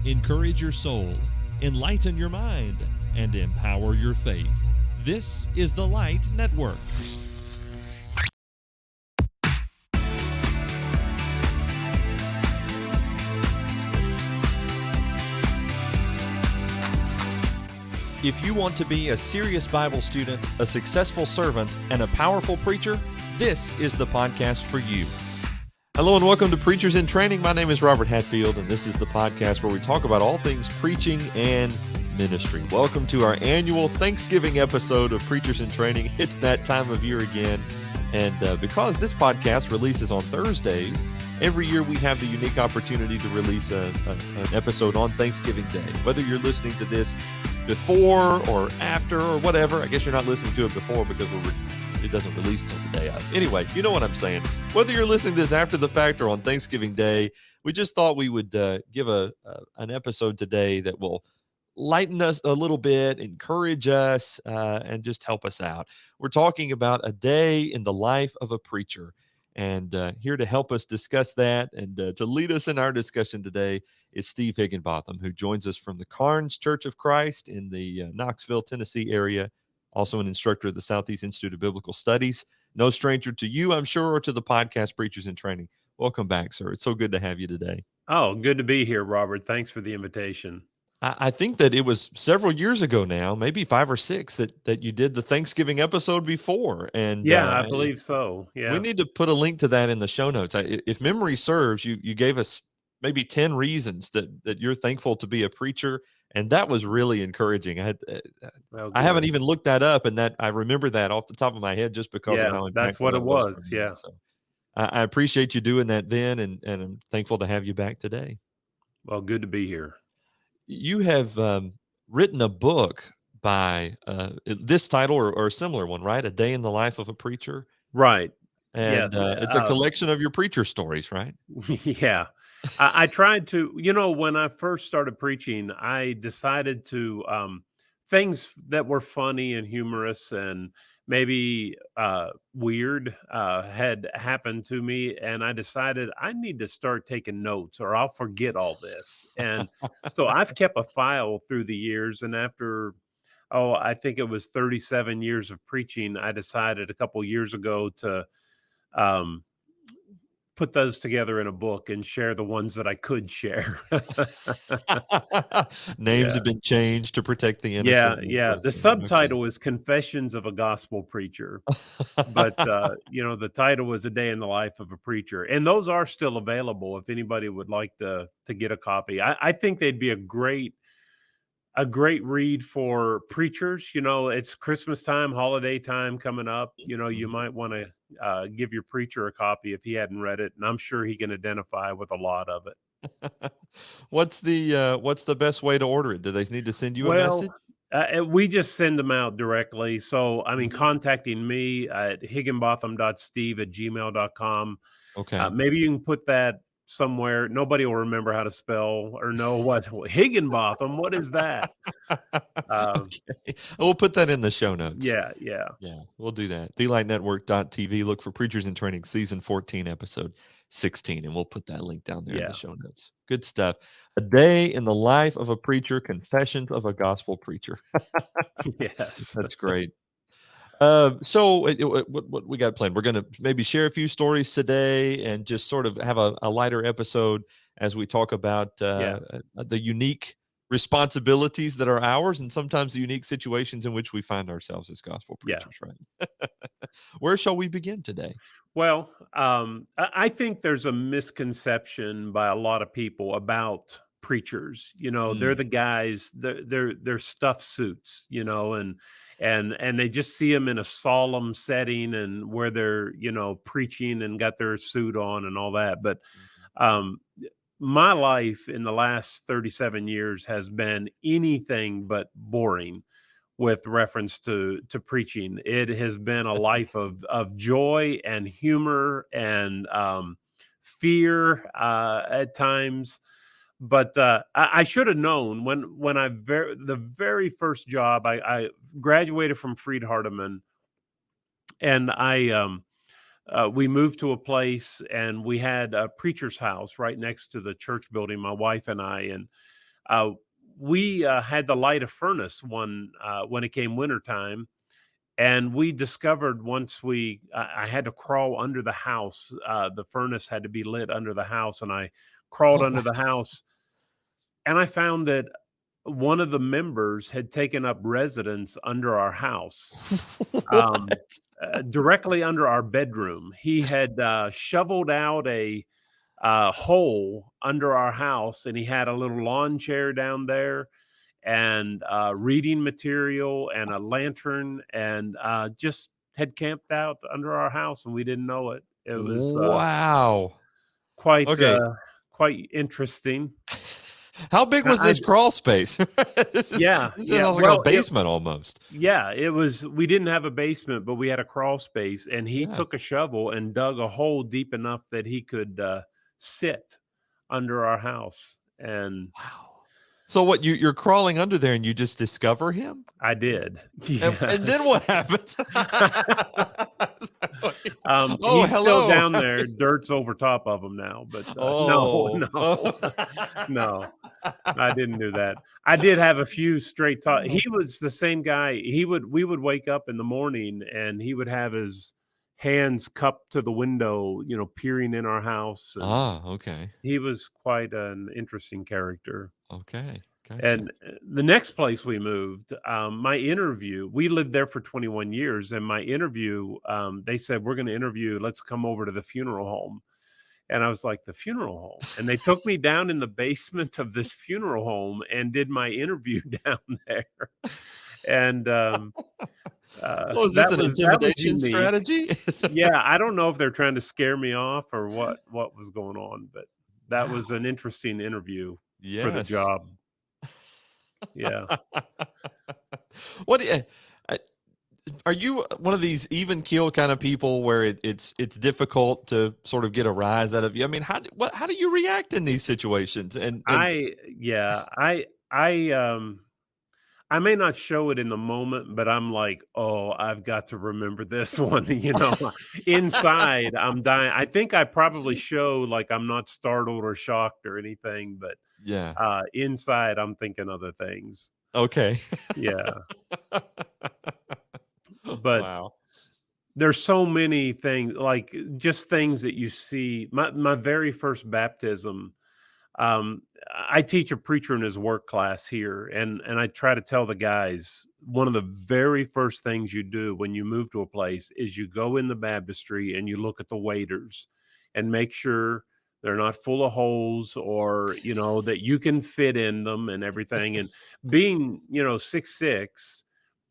encourage your soul, enlighten your mind, and empower your faith. This is the Light Network. If you want to be a serious Bible student, a successful servant, and a powerful preacher, this is the podcast for you. Hello and welcome to Preachers in Training. My name is Robert Hatfield, and this is the podcast where we talk about all things preaching and ministry. Welcome to our annual Thanksgiving episode of Preachers in Training. It's that time of year again, and because this podcast releases on Thursdays, every year we have the unique opportunity to release an episode on Thanksgiving Day. Whether you're listening to this before or after or whatever, I guess you're not listening to it before because it doesn't release until the day of. Anyway, you know what I'm saying. Whether you're listening to this after the fact or on Thanksgiving Day, we just thought we would give an episode today that will lighten us a little bit, encourage us, and just help us out. We're talking about a day in the life of a preacher. And here to help us discuss that and to lead us in our discussion today is Steve Higginbotham, who joins us from the Carnes Church of Christ in the Knoxville, Tennessee area, also an instructor at the Southeast Institute of Biblical Studies. No stranger to you, I'm sure, or to the podcast Preachers in Training. Welcome back, sir. It's so good to have you today. Oh, good to be here, Robert. Thanks for the invitation. I think that it was several years ago now, maybe 5 or 6, that you did the Thanksgiving episode before. And Yeah, I believe so. we Yeah. need to put a link to that in the show notes. If memory serves, you gave us maybe 10 reasons that you're thankful to be a preacher, and that was really encouraging. Well, I haven't good. even looked that up, and that I remember that off the top of my head just because of Yeah, how that's impactful what that it was for was. me. Yeah. So I appreciate you doing that then, and I'm thankful to have you back today. Well, good to be here. You have written a book by this title or a similar one, right? A Day in the Life of a Preacher. Right. Yes. And it's a collection of your preacher stories, right? Yeah. I tried to, when I first started preaching, I decided to things that were funny and humorous and maybe weird had happened to me. And I decided I need to start taking notes or I'll forget all this. And so I've kept a file through the years. And after, I think it was 37 years of preaching, I decided a couple years ago to um, put those together in a book and share the ones that I could share. Names Yeah. have been changed to protect the Yeah, innocent. And yeah. that The sort of thing. subtitle is Confessions of a Gospel Preacher, but, the title was A Day in the Life of a Preacher, and those are still available if anybody would like to get a copy. I think they'd be a great read for preachers. It's Christmas time, holiday time coming up. You Mhm. might want to give your preacher a copy if he hadn't read it, and I'm sure he can identify with a lot of it. What's the best way to order it? Do they need to send you a Well, message? we just send them out directly. So, I mean, Mhm. contacting me at higginbotham.steve@gmail.com. Okay. Maybe you can put that somewhere. Nobody will remember how to spell or know what Higginbotham. What is that? Um, Okay. We'll put that in the show notes. yeah, yeah, Yeah, we'll do that. TheLightNetwork.tv. Look for Preachers in Training, Season 14, Episode 16, and we'll put that link down there in the yeah. show notes. Good stuff. A Day in the Life of a Preacher, Confessions of a Gospel Preacher. Yes. That's great. So what we got planned? We're going to maybe share a few stories today and just sort of have a lighter episode as we talk about Yeah. the unique responsibilities that are ours and sometimes the unique situations in which we find ourselves as gospel Yeah. preachers, right? Where shall we begin today? Well, I think there's a misconception by a lot of people about preachers. They're Mm, the guys. They're stuffed suits. And they just see them in a solemn setting and where they're preaching and got their suit on and all that. But mhm. um, my life in the last 37 years has been anything but boring with reference to preaching. It has been a life of joy and humor and fear at times. But I should have known when the very first job I graduated from Freed Hardeman, and we moved to a place and we had a preacher's house right next to the church building. My wife and I, and uh, we had to light a furnace when it came wintertime, and we discovered once I had to crawl under the house. The furnace had to be lit under the house, and I crawled Oh, under the house, and I found that one of the members had taken up residence under our house, um, what? directly under our bedroom. He had shoveled out a hole under our house, and he had a little lawn chair down there, and reading material, and a lantern, and just had camped out under our house, and we didn't know it. It was Wow. quite Okay. quite interesting. How big was I this crawl space? This is Yeah, this yeah. sounds like a Well, basement almost. it was. We didn't have a basement, but we had a crawl space, and he Yeah. took a shovel and dug a hole deep enough that he could sit under our house, and Wow. So what, you're crawling under there and you just discover him? I Is did. and then Yes. what happens? Oh, He's still hello. down there. Dirt's over top of him now, but no, Oh. no, Oh. no. I didn't do that. I did have a few straight talk. He was the same guy. We would wake up in the morning, and he would have his hands cupped to the window, peering in our house, and Ah, okay. he was quite an interesting character. Okay. Gotcha. And the next place we moved, my interview, we lived there for 21 years, and my interview, they said, "We're going to interview. Let's come over to the funeral home." And I was like, "The funeral home?" And they took me down in the basement of this funeral home and did my interview down there. And Oh, is this an that was intimidation unique. strategy? Yeah, I don't know if they're trying to scare me off or what was going on, but that Wow. was an interesting interview for the Yes. job. Yeah. What do you are you one of these even keel kind of people where it's difficult to sort of get a rise out of you? I mean, how do you react in these situations? And I yeah, I may not show it in the moment, but I'm like, "Oh, I've got to remember this one," Inside, I'm dying. I think I probably show like I'm not startled or shocked or anything, but yeah. inside, I'm thinking other things. Okay. Yeah, but Wow. there's so many things, like just things that you see. My very first baptism. Um, I teach a preacher in his work class here, and I try to tell the guys one of the very first things you do when you move to a place is you go in the baptistry and you look at the waiters and make sure they're not full of holes, or that you can fit in them and everything. And Yes. being 6'6",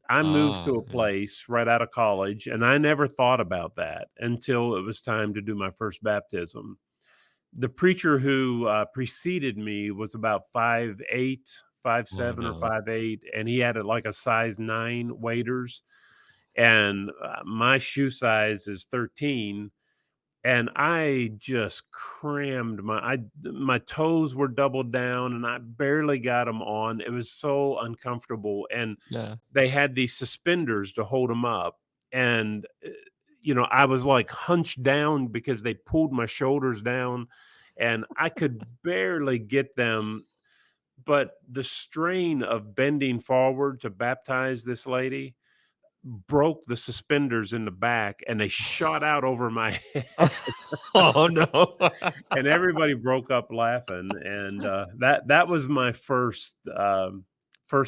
I moved Ah, to a yeah. place right out of college, and I never thought about that until it was time to do my first baptism. The preacher who preceded me was about 5'8", five Oh, seven, or no. 5'8", and he had like a size 9 waders, and my shoe size is 13, and I just crammed my toes were doubled down, and I barely got them on. It was so uncomfortable, and Yeah. they had these suspenders to hold them up, and I was like hunched down because they pulled my shoulders down, and I could barely get them. But the strain of bending forward to baptize this lady broke the suspenders in the back, and they shot out over my head, Oh, no. and everybody broke up laughing. And that was my first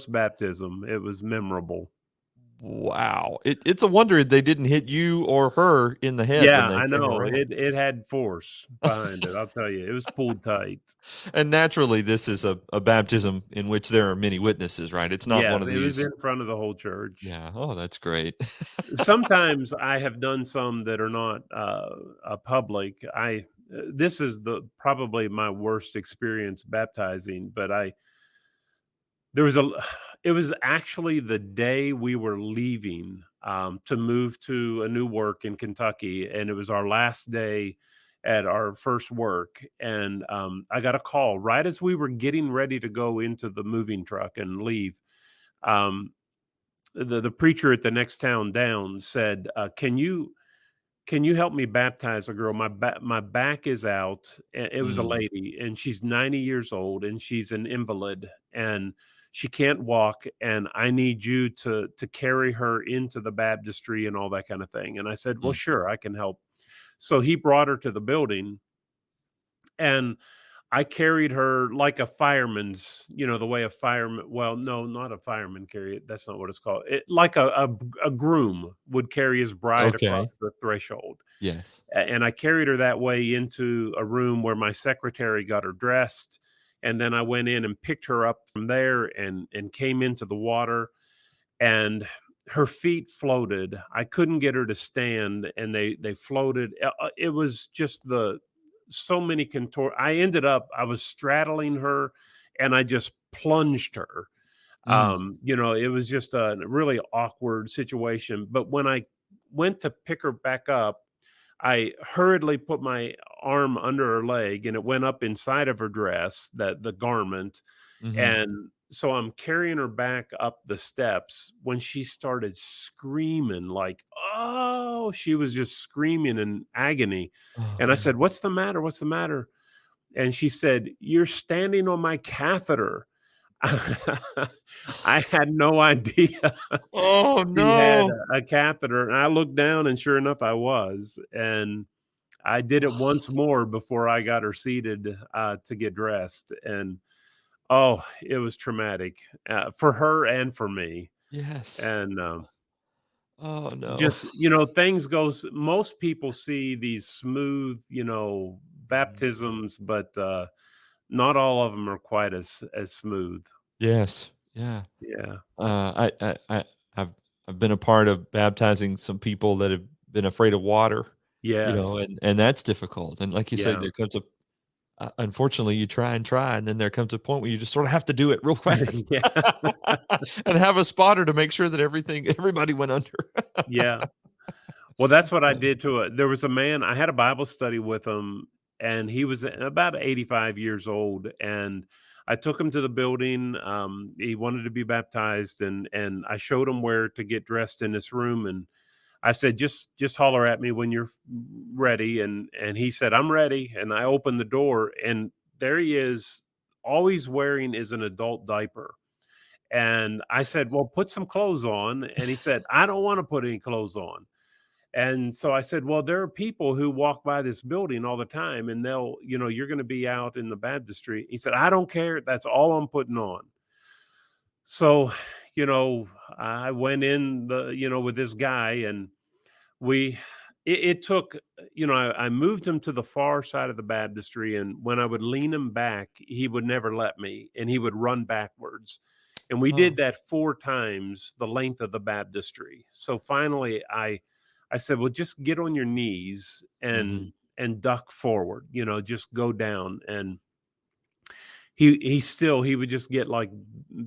baptism. It was memorable. Wow. It's a wonder they didn't hit you or her in the head Yeah, when they I came know. around. It had force behind it, I'll tell you. It was pulled tight. And naturally, this is a baptism in which there are many witnesses, right? It's not Yeah, one of it was these. in front of the whole church. Yeah. Oh, that's great. Sometimes I have done some that are not, public. This is the probably my worst experience baptizing, but there was a it was actually the day we were leaving, to move to a new work in Kentucky, and it was our last day at our first work, and, I got a call right as we were getting ready to go into the moving truck and leave. Um, the preacher at the next town down said, "Can you can you help me baptize a girl? My back is out." It was a Mm, lady, and she's 90 years old, and she's an invalid, and she can't walk, and I need you to carry her into the baptistry and all that kind of thing. And I said, "Well, mm. sure, I can help." So he brought her to the building, and I carried her like a fireman's, the way a fireman, well, no, not a fireman carry it. That's not what it's called. Like a groom would carry his bride across Okay. the threshold. Yes. And I carried her that way into a room where my secretary got her dressed. And then I went in and picked her up from there and came into the water, and her feet floated. I couldn't get her to stand, and they floated. It was just the so many contour. I was straddling her, and I just plunged her. Mm, It was just a really awkward situation. But when I went to pick her back up, I hurriedly put my arm under her leg, and it went up inside of her dress, that the garment, mhm. and so I'm carrying her back up the steps when she started screaming like, "Oh!" She was just screaming in agony, Oh, and I no. said, "What's the matter? What's the matter?" And she said, "You're standing on my catheter." I had no idea Oh, she had no. a catheter, and I looked down, and sure enough, I was, and I did it once more before I got her seated, to get dressed, and oh, it was traumatic, for her and for me, Yes. and, Oh, no. just, things goes most people see these smooth, Mhm. baptisms, but, not all of them are quite as smooth. Yes. Yeah. Yeah. I've I've been a part of baptizing some people that have been afraid of water, Yes. and that's difficult, and like you said, Yeah. there comes a unfortunately, you try, and then there comes a point where you just sort of have to do it real fast Yeah. and have a spotter to make sure that everybody went under. Yeah. Well, that's what I Uh, did to it. There was a man, I had a Bible study with him, and he was about 85 years old, and I took him to the building. He wanted to be baptized, and I showed him where to get dressed in this room, and I said, "Just holler at me when you're ready." And he said, "I'm ready." And I opened the door, and there he is. All he's wearing is an adult diaper. And I said, "Well, put some clothes on." And he said, "I don't want to put any clothes on." And so I said, "Well, there are people who walk by this building all the time, and you're going to be out in the baptistry." He said, "I don't care. That's all I'm putting on." So, you know, I went in with this guy, and we, it took, I moved him to the far side of the baptistry. And when I would lean him back, he would never let me, and he would run backwards. And we did oh, that 4 times the length of the baptistry. So finally, I said, "Well, just get on your knees mhm. and duck forward, just go down." And he would just get like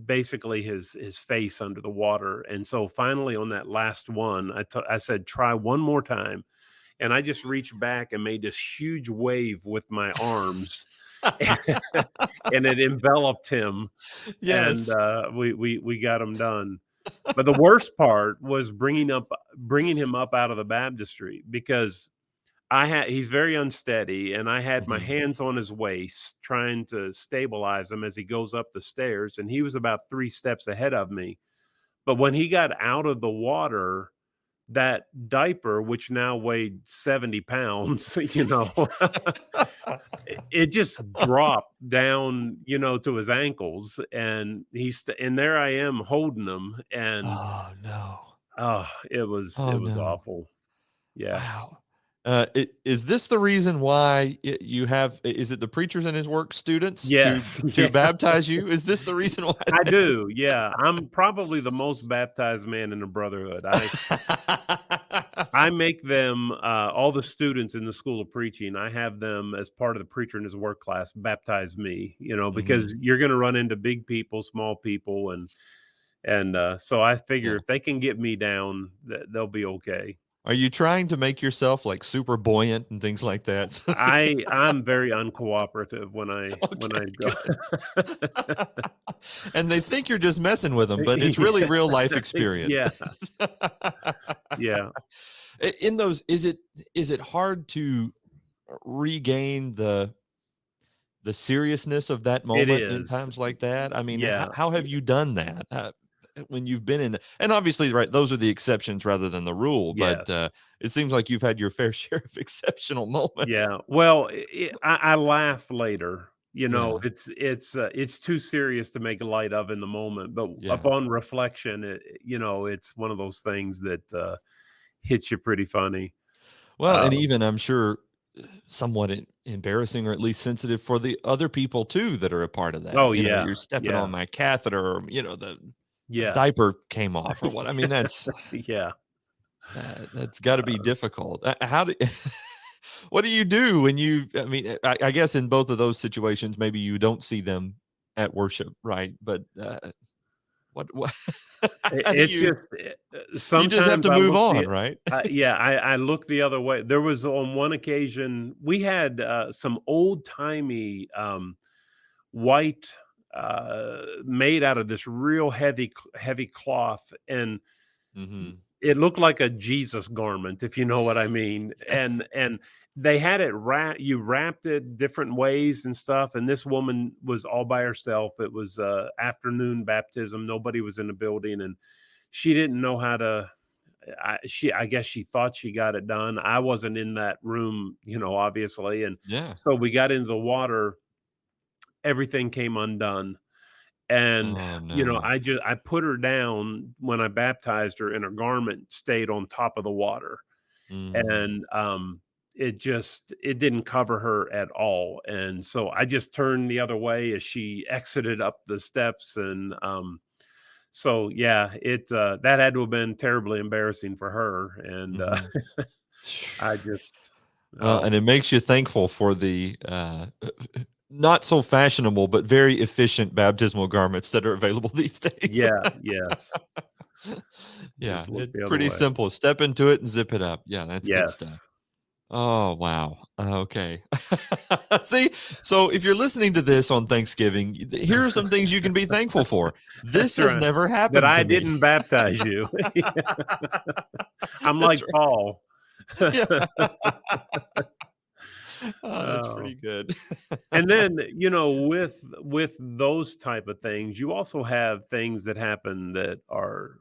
basically his face under the water. And so finally, on that last one, I said, "Try one more time." And I just reached back and made this huge wave with my arms, and it enveloped him, and Yes. we got him done. But the worst part was bringing him up out of the baptistry, because he's very unsteady, and I had my Mhm. hands on his waist trying to stabilize him as he goes up the stairs, and he was about 3 steps ahead of me. But when he got out of the water, that diaper, which now weighed 70 pounds, it just dropped down, to his ankles, and and there I am holding him, and Oh, no. oh, it was Oh, it was no. awful. Yeah. Wow. Is this the reason why you have is it the preachers and his work students Yes. to Yeah. baptize you? Is this the reason why I that do, yeah. I'm probably the most baptized man in the brotherhood. I make them, all the students in the school of preaching, I have them as part of the preacher in his work class baptize me, Mhm. because you're gonna run into big people, small people, and so I figure Yeah. if they can get me down, they'll be okay. Are you trying to make yourself, like, super buoyant and things like that? So I'm very uncooperative when I okay, go. good. And they think you're just messing with them, but it's really real life experience. Yeah, yeah. In those, is it hard to regain the seriousness of that It moment in is. times like that? I mean, Yeah. how have you done that when you've been in? And obviously, right, those are the exceptions rather than the rule. Yes. But it seems like you've had your fair share of exceptional moments. Yeah. Well, I laugh later. You know, Yeah, it's too serious to make light of in the moment, but yeah. upon reflection, it's one of those things that hits you pretty funny. Well, and Um, even I'm sure somewhat embarrassing or at least sensitive for the other people too that are a part of that. oh yeah, You're stepping yeah, on my catheter, or the yeah, diaper came off or what. I mean, yeah. that's got to be difficult. How do what do you do when I mean, I guess in both of those situations, maybe you don't see them at worship, right? But what how do It's you just you just have sometimes to I move look on, the right? yeah, I look the other way. There was on one occasion we had some old timey white made out of this real heavy cloth, and Hmm. it looked like a Jesus garment, if you know what I mean. Yes. And they had it wrapped it different ways and stuff. And this woman was all by herself. It was afternoon baptism. Nobody was in the building, and she didn't know how to. I guess she thought she got it done. I wasn't in that room, obviously. And Yeah. so we got into the water. Everything came undone, and Oh no. I put her down when I baptized her, and her garment stayed on top of the water, Hmm. and it didn't cover her at all, and so I just turned the other way as she exited up the steps, and so yeah, that had to have been terribly embarrassing for her, and Hmm. I just Well, oh and it makes you thankful for the not so fashionable but very efficient baptismal garments that are available these days. yeah, yes, Yeah, just look it's the other pretty way. simple. Step into it and zip it up. Yeah, that's good stuff. Yes. Oh, wow. Okay. See, so if you're listening to this on Thanksgiving, here are some things you can be thankful for. This That's has right. never That happened I to me. didn't baptize you. I'm That's like right. Paul. Yeah. Oh, that's Oh, pretty good. and then, with those type of things, you also have things that happen that are,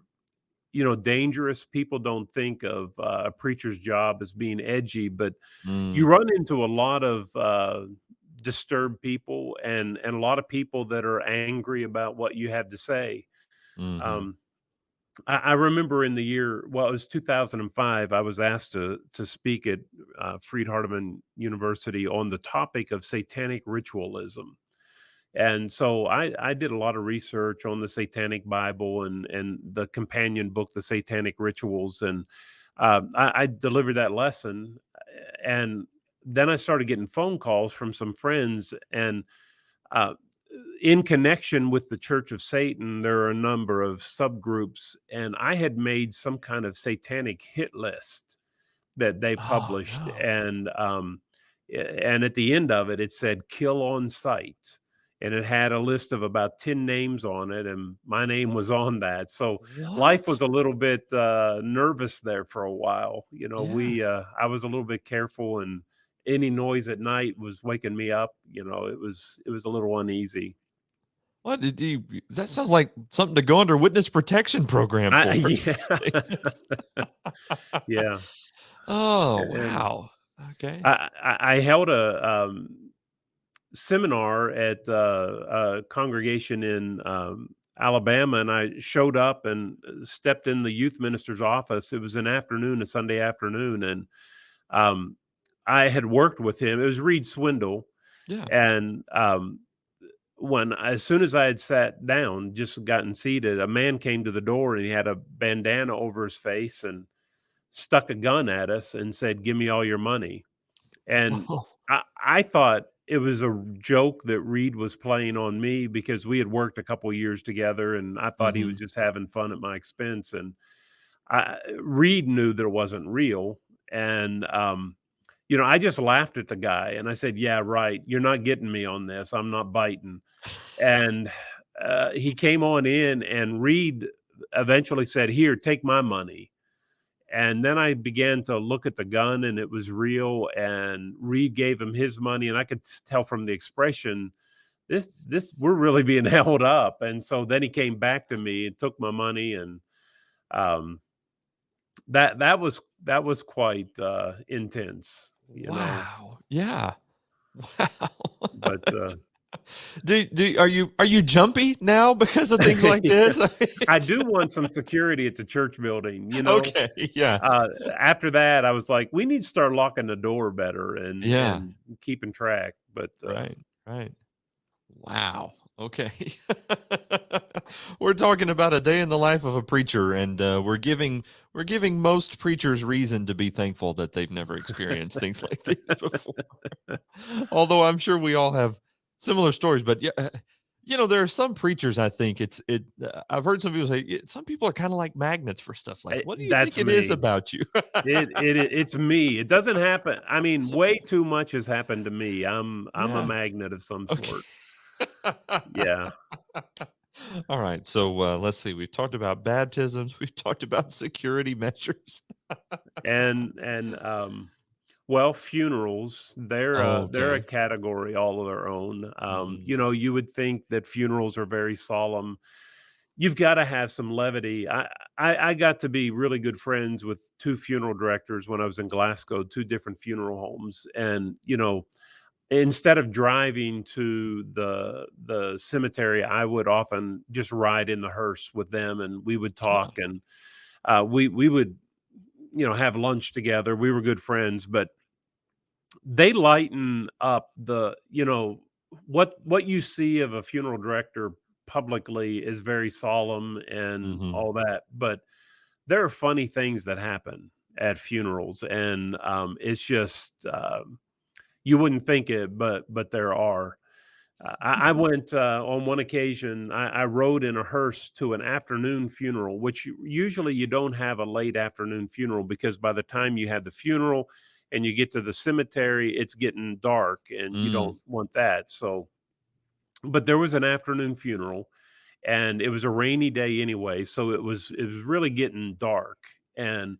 dangerous. People don't think of a preacher's job as being edgy, but you Mm, run into a lot of disturbed people and a lot of people that are angry about what you have to say. mhm. Um, I remember in the year, well, it was 2005. I was asked to speak at Freed Hardeman University on the topic of satanic ritualism, and so I did a lot of research on the Satanic Bible and the companion book, the Satanic Rituals, and I delivered that lesson, and then I started getting phone calls from some friends, and uh, in connection with the Church of Satan, there are a number of subgroups, and I had made some kind of satanic hit list that they Oh, published, no. and at the end of it, it said "kill on sight," and it had a list of about 10 names on it, and my name was on that. So life was What? a little bit nervous there for a while. Yeah. I was a little bit careful, and any noise at night was waking me up. It was a little uneasy. What did you that sounds like something to go under witness protection program for or Yeah. something. Yeah, Oh, and wow. Okay. I held a, seminar at, a congregation in, Alabama, and I showed up and stepped in the youth minister's office. It was an afternoon, a Sunday afternoon, and, um, I had worked with him. It was Reed Swindle, Yeah. and, as soon as I had sat down, just gotten seated, a man came to the door, and he had a bandana over his face and stuck a gun at us and said, "Give me all your money." And Oh. I thought it was a joke that Reed was playing on me because we had worked a couple years together, and I thought he was Mhm. just having fun at my expense, and Reed knew that it wasn't real, and, I just laughed at the guy, and I said, "Yeah, right, you're not getting me on this, I'm not biting." And, he came on in, and Reed eventually said, "Here, take my money." And then I began to look at the gun, and it was real. And Reed gave him his money, and I could tell from the expression, this we're really being held up. And so then he came back to me and took my money, and um, that was quite intense, you know. Wow. Yeah. Wow. But Are you jumpy now because of things like this? I do want some security at the church building, you know. Okay. Yeah. Uh, After that, I was like, we need to start locking the door better Yeah. and keeping track. But Right. Right. Wow. Okay. We're talking about a day in the life of a preacher, and we're giving most preachers reason to be thankful that they've never experienced things like these before. Although I'm sure we all have similar stories, but yeah, there are some preachers. I think I've heard some people say some people are kind of like magnets for stuff like. What do you think that's it is me. about you? It's me. It doesn't happen. I mean, way too much has happened to me. I'm a Yeah. magnet of some Okay. sort. Yeah. All right. So let's see. We've talked about baptisms. We've talked about security measures. And well, funerals, they're a Okay. category all of their own. Mm, You know, you would think that funerals are very solemn. You've got to have some levity. I got to be really good friends with two funeral directors when I was in Glasgow, two different funeral homes. And, you know, instead of driving to the cemetery, I would often just ride in the hearse with them, and we would oh, talk, and we would, you know, have lunch together. We were good friends, but they lighten up the, you know, what you see of a funeral director publicly is very solemn and mhm. all that, but there are funny things that happen at funerals, and it's just you wouldn't think it, but there are. I went on one occasion. I rode in a hearse to an afternoon funeral, which usually you don't have a late afternoon funeral because by the time you have the funeral and you get to the cemetery, it's getting dark, and you Mm, don't want that. So, but there was an afternoon funeral, and it was a rainy day anyway, so it was really getting dark, and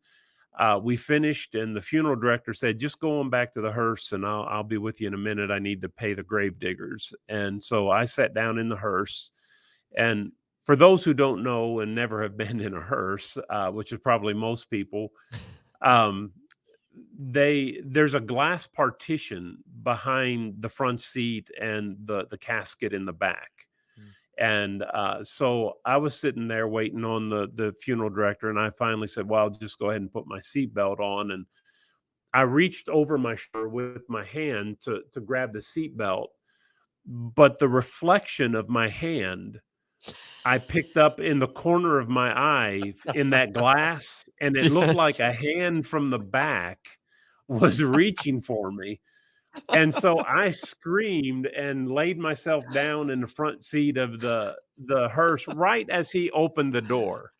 we finished, and the funeral director said, "Just go on back to the hearse, and I'll be with you in a minute. I need to pay the grave diggers." And so I sat down in the hearse. And for those who don't know and never have been in a hearse, which is probably most people, um, there's a glass partition behind the front seat and the casket in the back. mm. And so I was sitting there waiting on the funeral director, and I finally said, "Well, I'll just go ahead and put my seatbelt on." And I reached over my shoulder with my hand to grab the seatbelt, but the reflection of my hand I picked up in the corner of my eye in that glass, and it looked like Yes. a hand from the back was reaching for me. And so I screamed and laid myself down in the front seat of the hearse right as he opened the door.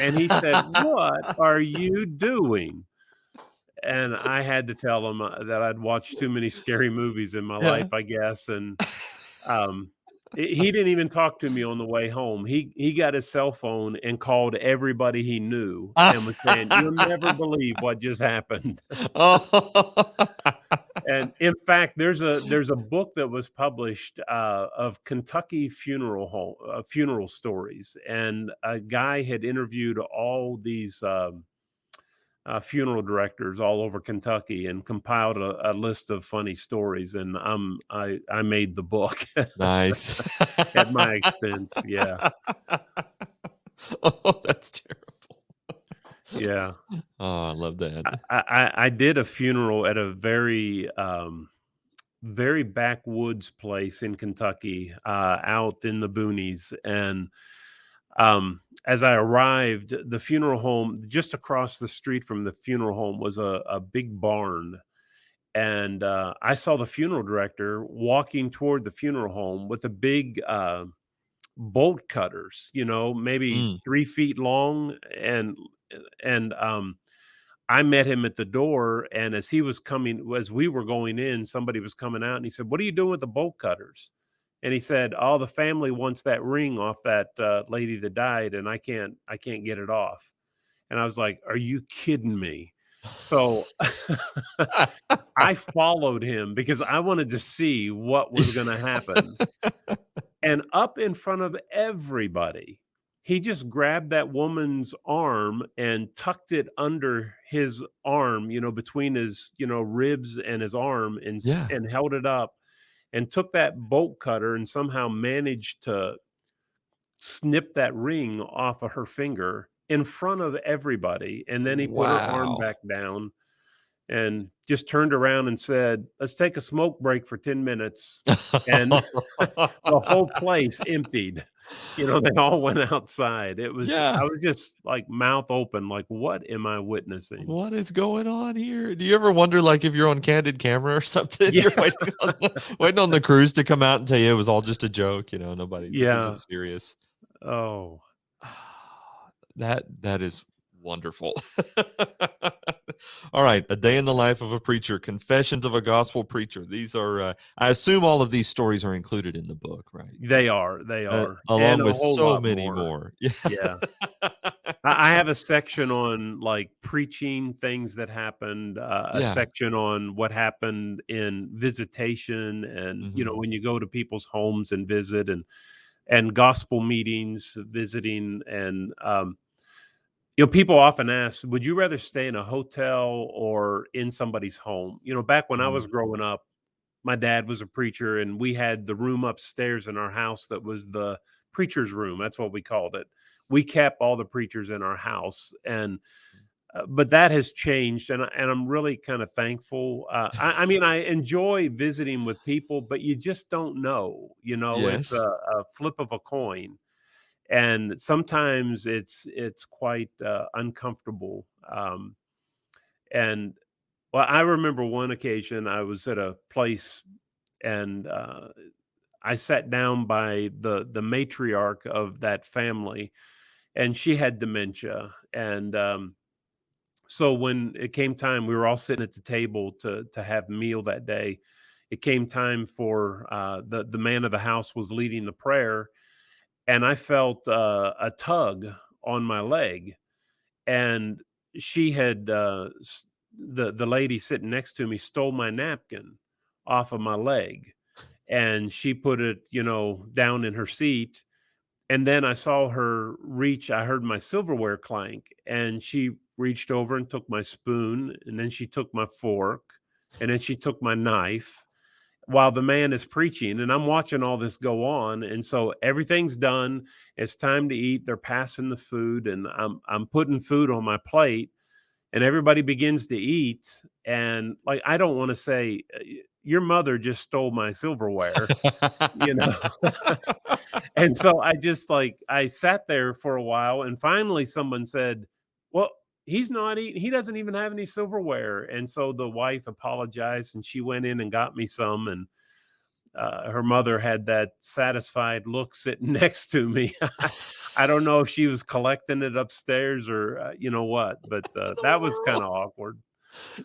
And he said, "What are you doing?" And I had to tell him, that I'd watched too many scary movies in my life, Yeah. I guess, and, um, he didn't even talk to me on the way home. He got his cell phone and called everybody he knew and was saying, "You'll never believe what just happened." Oh. And in fact, there's a book that was published of Kentucky funeral stories, and a guy had interviewed all these funeral directors all over Kentucky and compiled a list of funny stories, and I made the book Nice. at my expense. Yeah, Oh, that's terrible. yeah. Oh, I love that. I did a funeral at a very backwoods place in Kentucky, out in the boonies. And as I arrived, the funeral home just across the street from the funeral home was a big barn. And I saw the funeral director walking toward the funeral home with a big bolt cutters, you know, maybe Mm. 3 feet long. And I met him at the door, and as we were going in, somebody was coming out, and he said, "What are you doing with the bolt cutters?" And he said, "Oh, the family wants that ring off that lady that died, and I can't get it off." And I was like, "Are you kidding me?" So I followed him because I wanted to see what was gonna happen. And up in front of everybody, he just grabbed that woman's arm and tucked it under his arm, between his, ribs and his arm, Yeah. and held it up and took that bolt cutter and somehow managed to snip that ring off of her finger in front of everybody. And then he put her arm Wow. back down and just turned around and said, "Let's take a smoke break for 10 minutes." And the whole place emptied. They all went outside. I Yeah. was just like mouth open, like, what am I witnessing? What is going on here? Do you ever wonder, like, if you're on candid camera or something? Yeah. You're waiting on the crews to come out and tell you it was all just a joke, this Yeah. isn't serious. Oh, That is wonderful. All right, A Day in the Life of a Preacher, Confessions of a Gospel Preacher. These are, I assume all of these stories are included in the book, right? they are. They are. And Along a with whole so lot many more. more. Yeah. Yeah. I have a section on like preaching things that happened, a Yeah. section on what happened in visitation and, Mhm. when you go to people's homes and visit and gospel meetings, visiting. And, people often ask, would you rather stay in a hotel or in somebody's home? Back when I was Mhm. growing up, my dad was a preacher and we had the room upstairs in our house that was the preacher's room. That's what we called it. We kept all the preachers in our house. And but that has changed, and I'm really kind of thankful. I mean, I enjoy visiting with people, but you just don't know. It's Yes. a flip of a coin, and sometimes it's quite uncomfortable. And well, I remember one occasion I was at a place, and I sat down by the matriarch of that family, and she had dementia, and so when it came time, we were all sitting at the table to have meal that day. It came time for the man of the house was leading the prayer, and I felt a tug on my leg, and she had the lady sitting next to me stole my napkin off of my leg, and she put it down in her seat, and then I saw her reach. I heard my silverware clank, and she reached over and took my spoon, and then she took my fork, and then she took my knife while the man is preaching. And I'm watching all this go on. And so everything's done. It's time to eat. They're passing the food, and I'm putting food on my plate, and everybody begins to eat. And like, I don't want to say, your mother just stole my silverware, you know. And so I just like I sat there for a while, and finally someone said, "Well, he's not eating. He doesn't even have any silverware." And so the wife apologized, and she went in and got me some. And her mother had that satisfied look sitting next to me. I don't know if she was collecting it upstairs or what, but In the that was kind world? of awkward.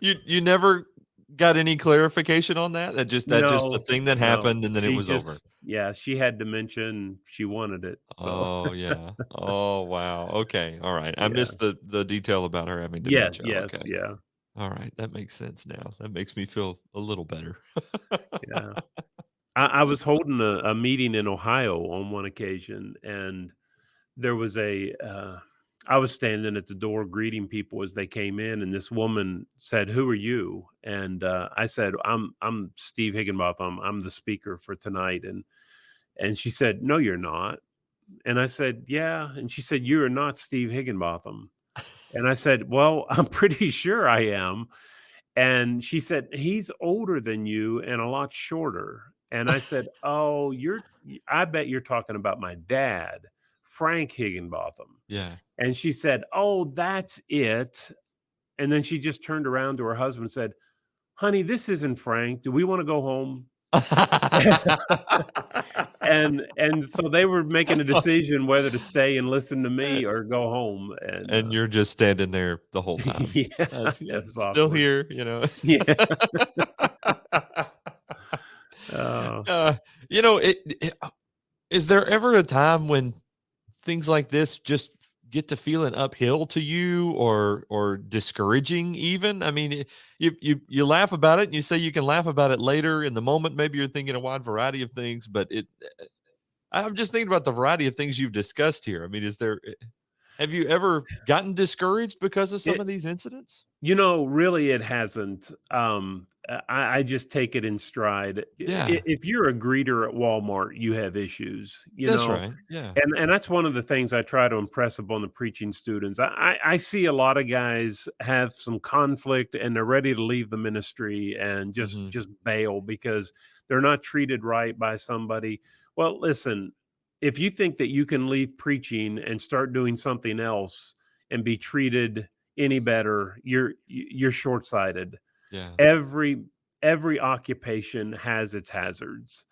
You never got any clarification on that? That just a No, thing that no, happened and then it she was over? just yeah, she had dementia and she wanted it. So Oh, yeah. Oh, wow. Okay, alright. I yeah. missed the detail about her having Yeah, dementia. yes, Okay. yeah, Alright, that makes sense now. That makes me feel a little better. yeah. I was holding a meeting in Ohio on one occasion, and there was I was standing at the door greeting people as they came in, and this woman said, "Who are you?" And I said, "I'm Steve Higginbotham. I'm the speaker for tonight." And she said, "No, you're not." And I said, "Yeah." And she said, "You are not Steve Higginbotham." And I said, "Well, I'm pretty sure I am." And she said, "He's older than you and a lot shorter." And I said, "Oh, I bet you're talking about my dad, Frank Higginbotham." Yeah. And she said, "Oh, that's it." And then she just turned around to her husband and said, "Honey, this isn't Frank. Do we want to go home?" And so they were making a decision whether to stay and listen to me or go home. And And you're just standing there the whole time. yeah, That's it was still awkward. here. Yeah. Uh, Uh, is there ever a time when things like this just get to feeling uphill to you or discouraging even? I mean, you laugh about it and you say you can laugh about it later. In the moment, maybe you're thinking a wide variety of things, but I'm just thinking about the variety of things you've discussed here. I mean, have you ever gotten discouraged because of some It of these incidents? really it hasn't. I just take it in stride. Yeah, If you're a greeter at Walmart, you have issues, that's right. Yeah. and that's one of the things I try to impress upon the preaching students. I see a lot of guys have some conflict and they're ready to leave the ministry and Hmm. just bail because they're not treated right by somebody. Well, listen, if you think that you can leave preaching and start doing something else and be treated any better, you're short-sighted. Yeah. Every every occupation has its hazards.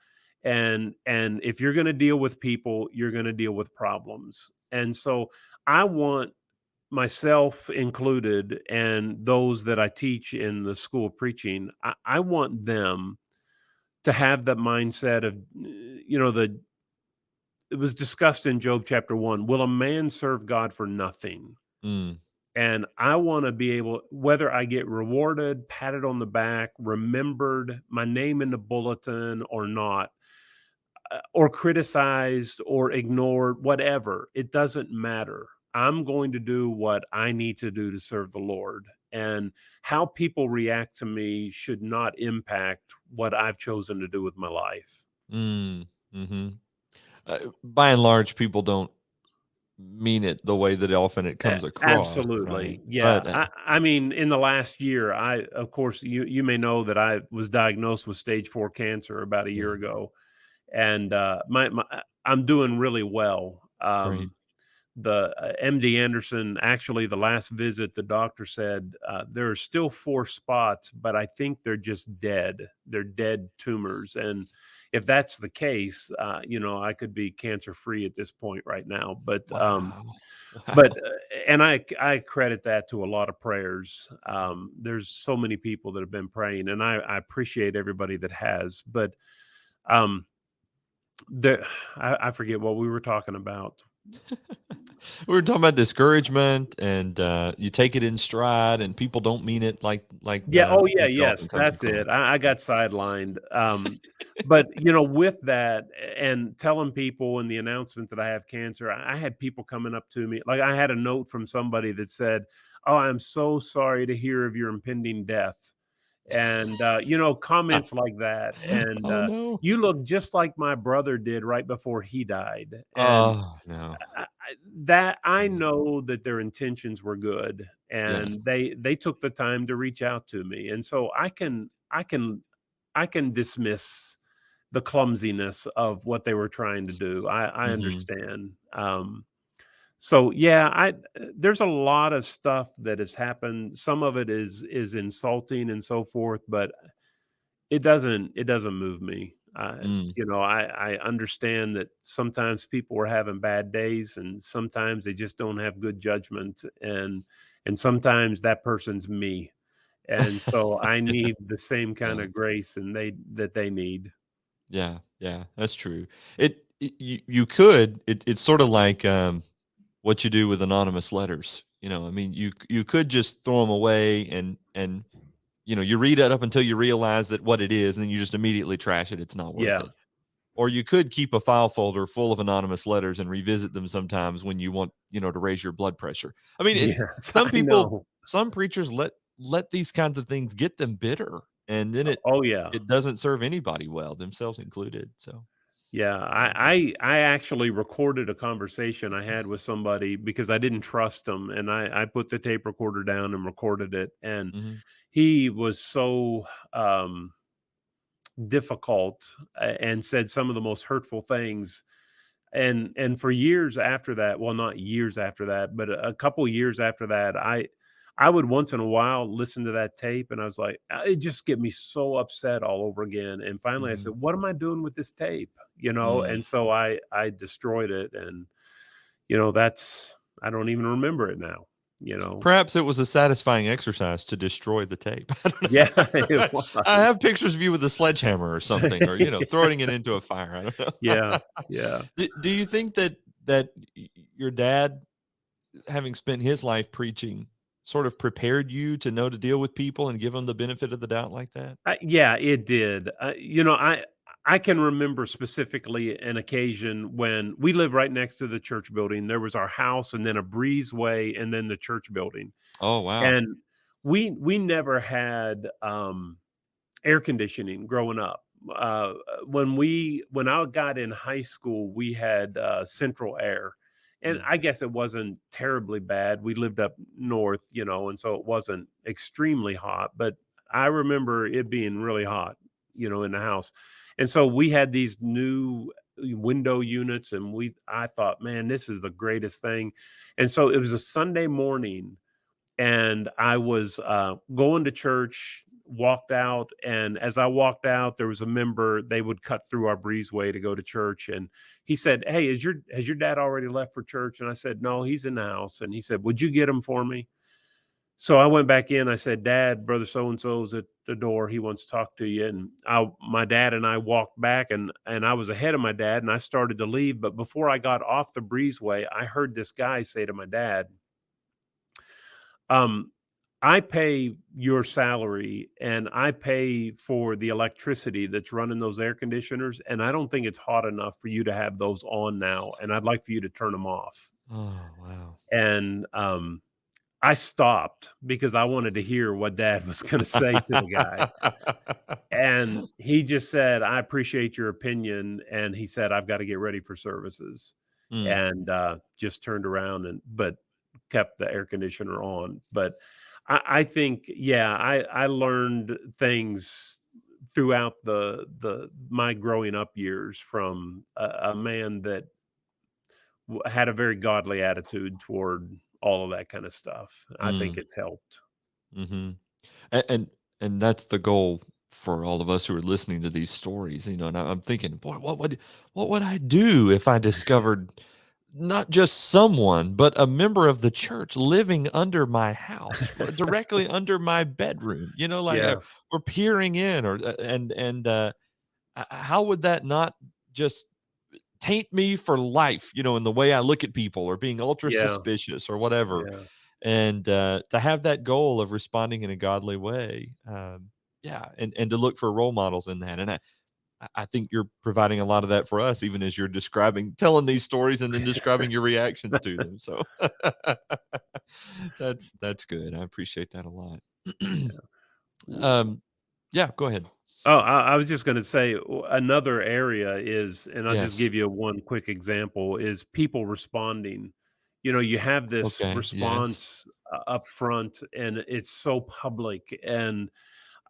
And if you're going to deal with people, you're going to deal with problems. And so I want myself included and those that I teach in the school of preaching, I want them to have that mindset of the it was discussed in Job chapter 1, will a man serve God for nothing? Mm. And I wanna be able whether I get rewarded, patted on the back, remembered, my name in the bulletin or not, or criticized or ignored, whatever, it doesn't matter. I'm going to do what I need to do to serve the Lord, and how people react to me should not impact what I've chosen to do with my life. Mm. Hmm. By and large, people don't mean it the way that often it comes across, right? Absolutely. Yeah. But I mean, in the last year, of course, you may know that I was diagnosed with stage 4 cancer about a yeah, year ago, and I'm doing really well. great. The MD Anderson, actually, the last visit, the doctor said there are still 4 spots, but I think they're just dead. They're dead tumors, and if that's the case, I could be cancer free at this point right now. Wow. But Wow. and I credit that to a lot of prayers. There's so many people that have been praying, and I appreciate everybody that has. But um, the I forget what we were talking about. We were talking about discouragement and you take it in stride and people don't mean it Yeah, oh, yeah, like it often yes, comes that's across. it. I got sidelined, but, with that and telling people in the announcement that I have cancer, I had people coming up to me like, I had a note from somebody that said, "Oh, I'm so sorry to hear of your impending death," and, comments like that, and, Oh no. "You look just like my brother did right before he died," and Oh no. I Yeah. know that their intentions were good, Yes. and they took the time to reach out to me, and so I can dismiss the clumsiness of what they were trying to do. I Hmm. understand. So yeah, there's a lot of stuff that has happened. Some of it is insulting and so forth, but it doesn't move me. Mm. I understand that sometimes people are having bad days and sometimes they just don't have good judgment and sometimes that person's me. And so I need the same kind Yeah. of grace and they need. Yeah. Yeah. That's true. You could, it's sort of like what you do with anonymous letters. I mean, you could just throw them away and you read it up until you realize that what it is, and then you just immediately trash it. It's not worth Yeah. it. Or you could keep a file folder full of anonymous letters and revisit them sometimes when you want, to raise your blood pressure. I mean, it's Yes, some I people, know. some preachers let these kinds of things get them bitter, and then Oh yeah. it doesn't serve anybody well, themselves included. So, Yeah, um, I actually recorded a conversation I had with somebody because I didn't trust him, and I put the tape recorder down and recorded it, and mhm, he was so difficult and said some of the most hurtful things. And for years after that, well, not years after that, but a couple years after that, I would once in a while listen to that tape, and I was like, it just get me so upset all over again. And finally, I said, mhm, "What am I doing with this tape?" mm. And so I destroyed it, and that's I don't even remember it now. You know, Perhaps it was a satisfying exercise to destroy the tape. I don't yeah, know. it I was. have pictures of you with a sledgehammer or something, or throwing it into a fire. I don't Yeah, know. yeah. Do you think that your dad? having spent his life preaching, sort of prepared you to know to deal with people and give them the benefit of the doubt like that? Yeah, it did. I can remember specifically an occasion when we live right next to the church building. There was our house and then a breezeway and then the church building. Oh, wow. And we never had air conditioning growing up. When I got in high school, we had central air, and Mm, I guess it wasn't terribly bad. We lived up north, and so it wasn't extremely hot. But I remember it being really hot, in the house, and so we had these new window units, and I thought, man, this is the greatest thing. And so it was a Sunday morning and I was going to church, walked out, and as I walked out, there was a member. They would cut through our breezeway to go to church, and he said, "Hey, has your dad already left for church?" And I said, "No, he's in the house." And he said, "Would you get him for me?" So I went back in. I said, "Dad, brother so and so's at the door. He wants to talk to you." And my dad and I walked back, and I was ahead of my dad, and I started to leave. But before I got off the breezeway, I heard this guy say to my dad, um, I pay your salary and I pay for the electricity that's running those air conditioners, and I don't think it's hot enough for you to have those on now, and I'd like for you to turn them off. oh, wow. And I stopped because I wanted to hear what dad was going to say to the guy. And he just said, "I appreciate your opinion." And he said, "I've got to get ready for services." Mm, And just turned around but kept the air conditioner on. But I think, yeah, I learned things throughout the my growing up years from a man that had a very godly attitude toward all of that kind of stuff. I think mm, it's helped. mhm. And that's the goal for all of us who are listening to these stories, and I'm thinking, boy, what would I do if I discovered not just someone, but a member of the church living under my house, directly under my bedroom, like Yeah, we're peering in, or how would that not just taint me for life, in the way I look at people, or being ultra yeah, suspicious or whatever. yeah, And to have that goal of responding in a godly way, yeah, and to look for role models in that. And I think you're providing a lot of that for us, even as you're telling these stories and then describing your reactions to them. So that's good. I appreciate that a lot. yeah. um, yeah, go ahead. Oh, I was just gonna say another area is, and I'll just Yes. give you one quick example, is people responding. You have this Okay. Yes. response up front, and it's so public. And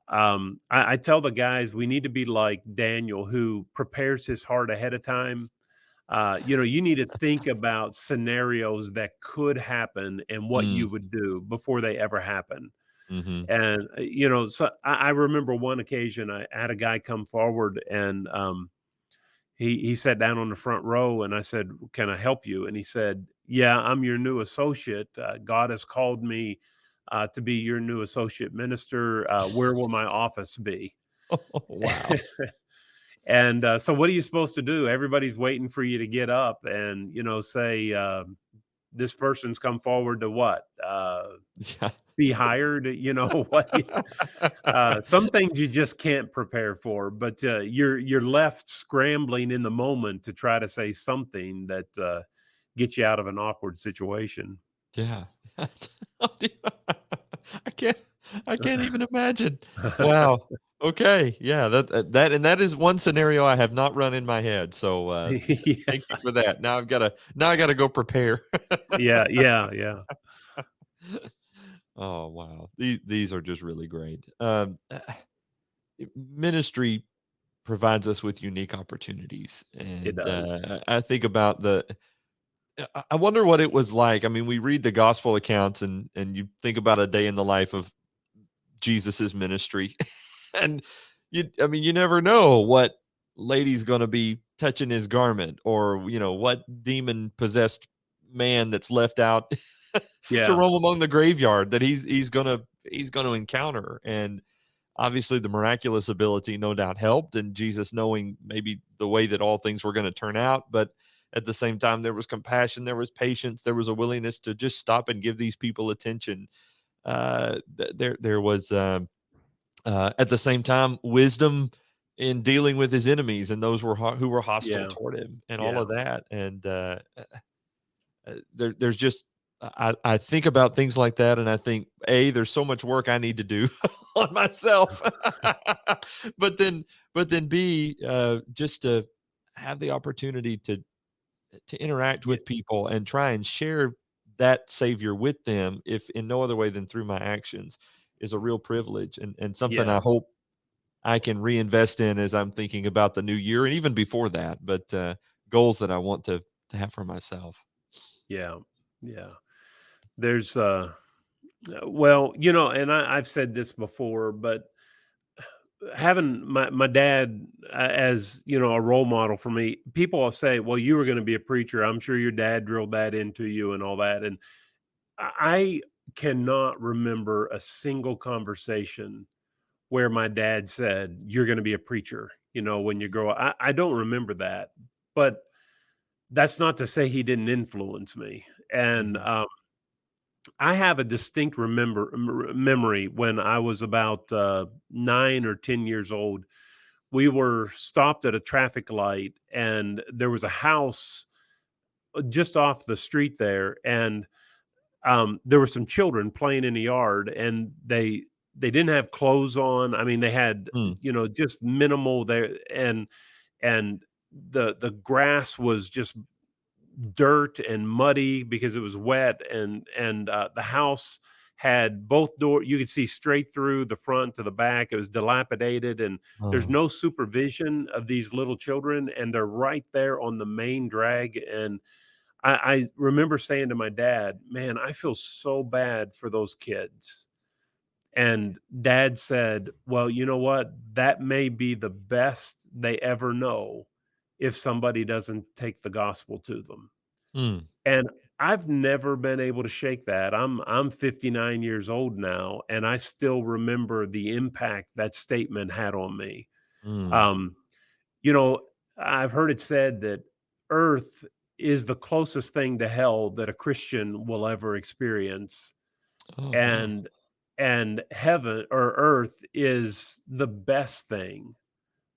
I tell the guys we need to be like Daniel, who prepares his heart ahead of time. You need to think about scenarios that could happen and what Mm, you would do before they ever happen. mm-hmm. And, so I remember one occasion I had a guy come forward and he sat down on the front row and I said, "Can I help you?" And he said, "Yeah, I'm your new associate. God has called me to be your new associate minister. Where will my office be?" Oh, wow. And so, what are you supposed to do? Everybody's waiting for you to get up and say, "This person's come forward to what? Yeah. Be hired?" What? Some things you just can't prepare for, but you're left scrambling in the moment to try to say something that gets you out of an awkward situation. Yeah. I can't I can't even imagine. Wow. Okay. Yeah, that is one scenario I have not run in my head. So, Yeah, thank you for that. Now I gotta go prepare. yeah, yeah, yeah. Oh, wow. These are just really great. Ministry provides us with unique opportunities, It and, does. I think about I wonder what it was like. I mean, we read the gospel accounts, and you think about a day in the life of Jesus's ministry, and I mean, you never know what lady's going to be touching his garment, or what demon possessed man that's left out to Yeah, roam among the graveyard that he's gonna encounter. And obviously the miraculous ability no doubt helped, and Jesus knowing maybe the way that all things were going to turn out. But at the same time, there was compassion, there was patience, there was a willingness to just stop and give these people attention. There was at the same time wisdom in dealing with his enemies and those who were hostile Yeah. toward him, and all Yeah. of that. And there's just I think about things like that, and I think, there's so much work I need to do on myself, but then B, just to have the opportunity to interact Yeah. with people and try and share that Savior with them, if in no other way than through my actions, is a real privilege, and something I Yeah. hope I can reinvest in as I'm thinking about the new year and even before that, but goals that I want to have for myself. Yeah. Yeah. There's well, and I've said this before, but having my dad as a role model for me, people will say, "Well, you were going to be a preacher. I'm sure your dad drilled that into you and all that." And I cannot remember a single conversation where my dad said, "You're going to be a preacher." When you grow up, I don't remember that, but that's not to say he didn't influence me. And Mhm. I have a distinct memory when I was about 9 or 10 years old. We were stopped at a traffic light, and there was a house just off the street there, and there were some children playing in the yard, and they didn't have clothes on. I mean, they had Mm. just minimal there, and the grass was just dirt and muddy because it was wet, and the house had both door you could see straight through the front to the back. It was dilapidated, and there's Oh. no supervision of these little children, and they're right there on the main drag. And I remember saying to my dad, "Man, I feel so bad for those kids." And dad said, "Well, you know what? That may be the best they ever know if somebody doesn't take the gospel to them." Mm. And I've never been able to shake that. I'm 59 years old now, and I still remember the impact that statement had on me. Mm. Um, you know, I've heard it said that earth is the closest thing to hell that a Christian will ever experience, Oh, wow. and heaven or earth is the best thing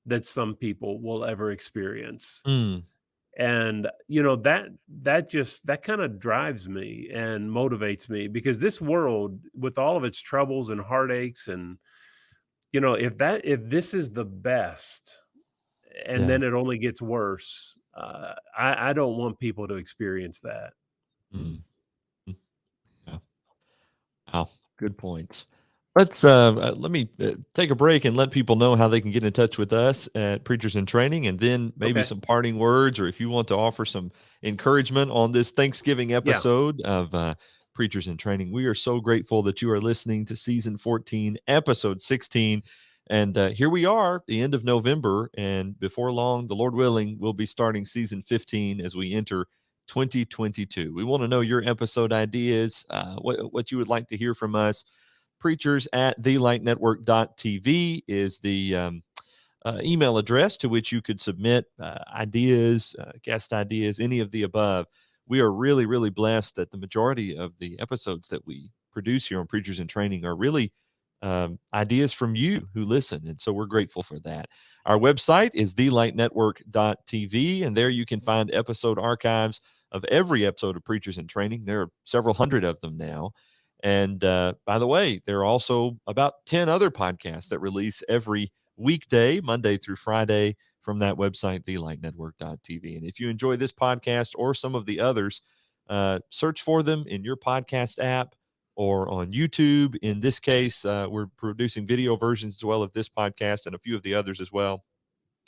that some people will ever experience. Mm. And that kind of drives me and motivates me, because this world, with all of its troubles and heartaches, and if this is the best and Yeah. then it only gets worse, I don't want people to experience that. Mm. Mm. Yeah. Wow. Good points. Let me take a break and let people know how they can get in touch with us at Preachers in Training, and then maybe Okay. some parting words, or if you want to offer some encouragement on this Thanksgiving Yeah. episode of Preachers in Training. We are so grateful that you are listening to season 14, episode 16. And here we are, the end of November. And before long, the Lord willing, we'll be starting season 15 as we enter 2022. We want to know your episode ideas, what you would like to hear from us. Preachers at thelightnetwork.tv is the email address to which you could submit ideas, guest ideas, any of the above. We are really, really blessed that the majority of the episodes that we produce here on Preachers in Training are really ideas from you who listen. And so we're grateful for that. Our website is thelightnetwork.tv, and there you can find episode archives of every episode of Preachers in Training. There are several hundred of them now. And by the way, there are also about 10 other podcasts that release every weekday, Monday through Friday, from that website, thelightnetwork.tv. And if you enjoy this podcast or some of the others, search for them in your podcast app or on YouTube. In this case, we're producing video versions as well of this podcast and a few of the others as well.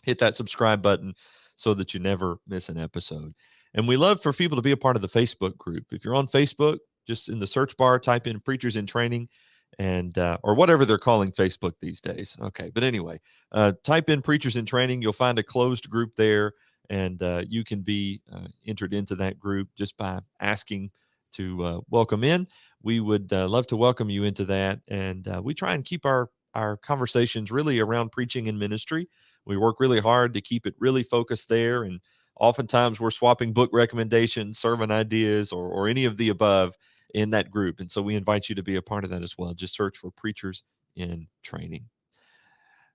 Hit that subscribe button so that you never miss an episode. And we love for people to be a part of the Facebook group. If you're on Facebook, just in the search bar, type in Preachers in Training, and or whatever they're calling Facebook these days. Okay, but anyway, type in Preachers in Training. You'll find a closed group there, and you can be entered into that group just by asking to welcome in. We would love to welcome you into that, and we try and keep our conversations really around preaching and ministry. We work really hard to keep it really focused there, and oftentimes we're swapping book recommendations, sermon ideas, or any of the above in that group. And so we invite you to be a part of that as well. Just search for Preachers in Training.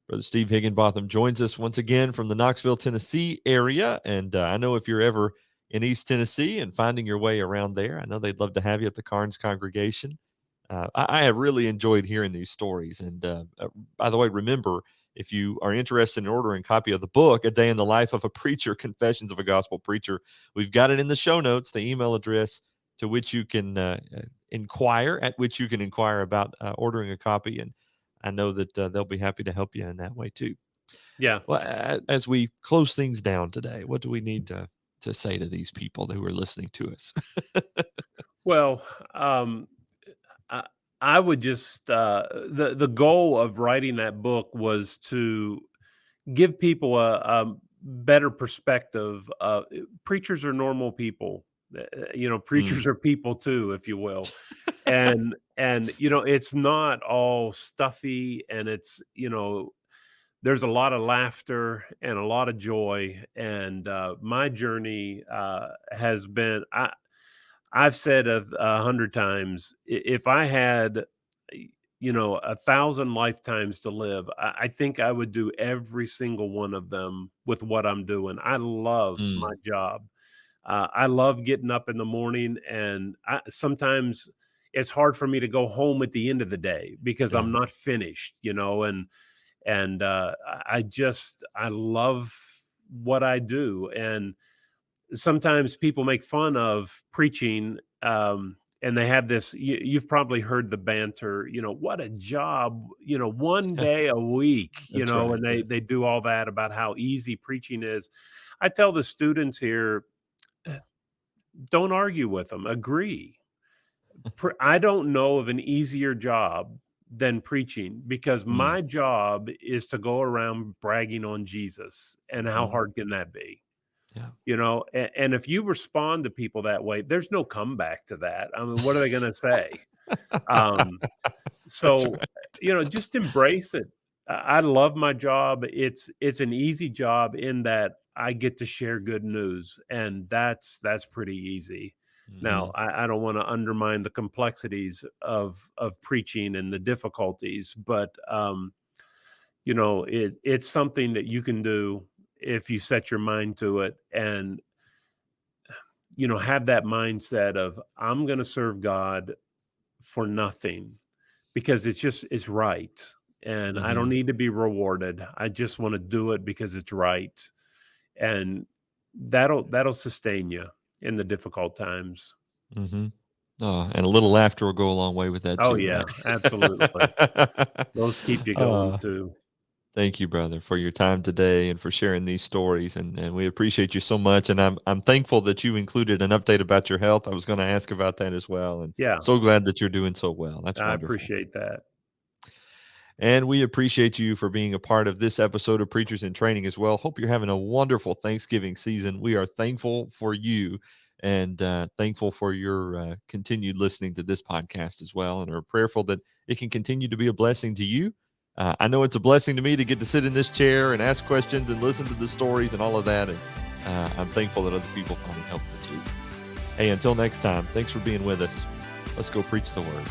Brother Steve Higginbotham joins us once again from the Knoxville, Tennessee area. And I know if you're ever in East Tennessee and finding your way around there, I know they'd love to have you at the Carnes congregation. I have really enjoyed hearing these stories. And by the way, remember, if you are interested in ordering a copy of the book, A Day in the Life of a Preacher, Confessions of a Gospel Preacher, we've got it in the show notes, the email address to which you can inquire about ordering a copy. And I know that they'll be happy to help you in that way too. Yeah. Well, as we close things down today, what do we need to say to these people who are listening to us? Well, I would just the goal of writing that book was to give people a better perspective. Preachers are normal people. Preachers are people too, if you will. And it's not all stuffy, and it's there's a lot of laughter and a lot of joy. And my journey has been, I've said 100 times, if I had 1,000 lifetimes to live, I think I would do every single one of them with what I'm doing. I love my job. I love getting up in the morning, and sometimes it's hard for me to go home at the end of the day because I'm not finished, and I love what I do. And sometimes people make fun of preaching, and they have this, you've probably heard the banter, what a job, one day a week, That's right. and they do all that about how easy preaching is. I tell the students here, don't argue with them, agree. I don't know of an easier job than preaching, because my job is to go around bragging on Jesus. And how hard can that be? Yeah. And if you respond to people that way, there's no comeback to that. I mean, what are they going to say? So, right. Just embrace it. I love my job. It's an easy job in that I get to share good news, and that's pretty easy. Now, I don't want to undermine the complexities of preaching and the difficulties, but it's something that you can do if you set your mind to it, and have that mindset of, I'm going to serve God for nothing, because it's right, and I don't need to be rewarded. I just want to do it because it's right, and that'll sustain you in the difficult times. Oh, and a little laughter will go a long way with that Oh, too, yeah, right? absolutely. Those keep you going too. Thank you, brother, for your time today and for sharing these stories. And we appreciate you so much. And I'm thankful that you included an update about your health. I was going to ask about that as well. And Yeah, so glad that you're doing so well. That's I wonderful. appreciate that. And we appreciate you for being a part of this episode of Preachers in Training as well. Hope you're having a wonderful Thanksgiving season. We are thankful for you, and thankful for your continued listening to this podcast as well, and are prayerful that it can continue to be a blessing to you. I know it's a blessing to me to get to sit in this chair and ask questions and listen to the stories and all of that. And I'm thankful that other people find it helpful too. Hey, until next time, thanks for being with us. Let's go preach the word.